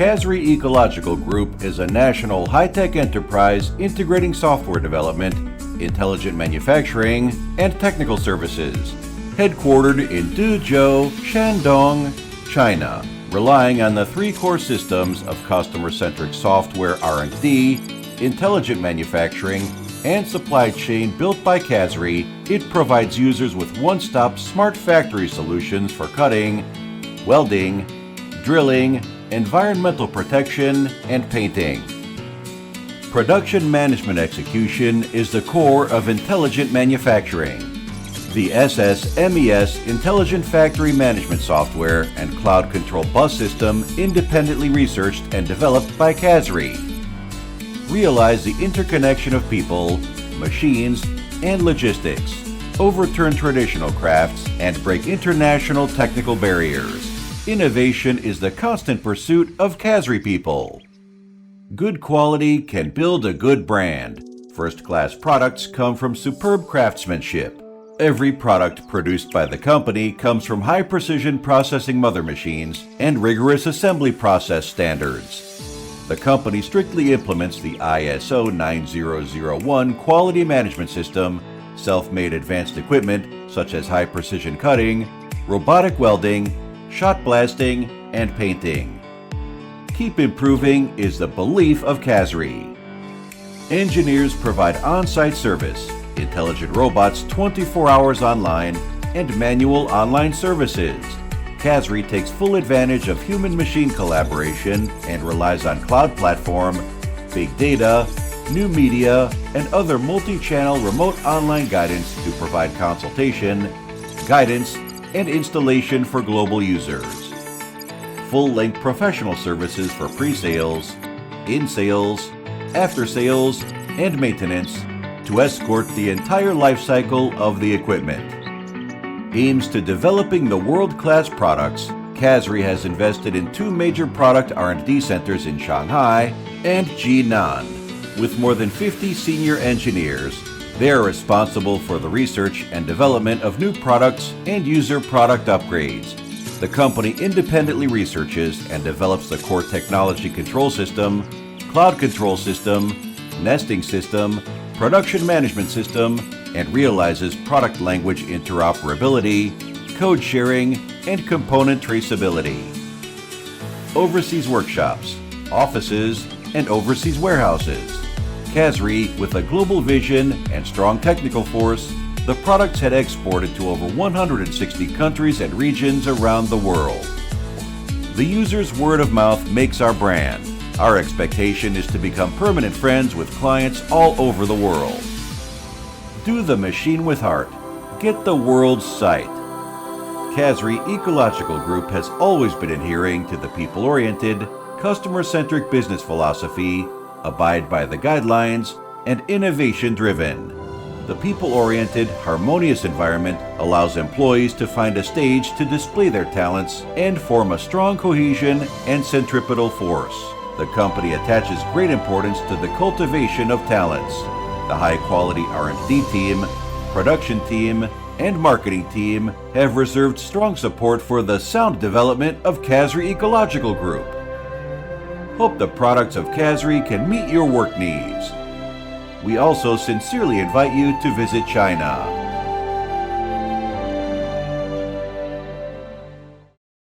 Kasry Ecological Group is a national high-tech enterprise integrating software development, intelligent manufacturing, and technical services. Headquartered in Duzhou, Shandong, China, relying on the three core systems of customer-centric software R&D, intelligent manufacturing, and supply chain built by Kasry, it provides users with one-stop smart factory solutions for cutting, welding, drilling, environmental protection, and painting. Production management execution is the core of intelligent manufacturing. The SSMES Intelligent Factory Management Software and Cloud Control Bus System independently researched and developed by Kasry. Realize the interconnection of people, machines, and logistics, overturn traditional crafts, and break international technical barriers. Innovation is the constant pursuit of Kasry people. Good quality can build a good brand. First-class products come from superb craftsmanship. Every product produced by the company comes from high-precision processing mother machines and rigorous assembly process standards. The company strictly implements the ISO 9001 quality management system, self-made advanced equipment such as high-precision cutting, robotic welding, shot blasting, and painting. Keep improving is the belief of Kasry. Engineers provide on-site service, intelligent robots 24 hours online, and manual online services. Kasry takes full advantage of human-machine collaboration and relies on cloud platform, big data, new media, and other multi-channel remote online guidance to provide consultation, guidance, and installation for global users. Full-length professional services for pre-sales, in-sales, after-sales, and maintenance to escort the entire life cycle of the equipment. Aims to developing the world-class products, Kasry has invested in two major product R&D centers in Shanghai and Jinan. With more than 50 senior engineers, they are responsible for the research and development of new products and user product upgrades. The company independently researches and develops the core technology control system, cloud control system, nesting system, production management system, and realizes product language interoperability, code sharing, and component traceability. Overseas workshops, offices, and overseas warehouses. Kasry, with a global vision and strong technical force, the products had exported to over 160 countries and regions around the world. The user's word of mouth makes our brand. Our expectation is to become permanent friends with clients all over the world. Do the machine with heart. Get the world's sight. Kasry Ecological Group has always been adhering to the people-oriented, customer-centric business philosophy, abide by the guidelines, and innovation-driven. The people-oriented, harmonious environment allows employees to find a stage to display their talents and form a strong cohesion and centripetal force. The company attaches great importance to the cultivation of talents. The high-quality R&D team, production team, and marketing team have reserved strong support for the sound development of Kasry Ecological Group. Hope the products of Kasry can meet your work needs. We also sincerely invite you to visit China.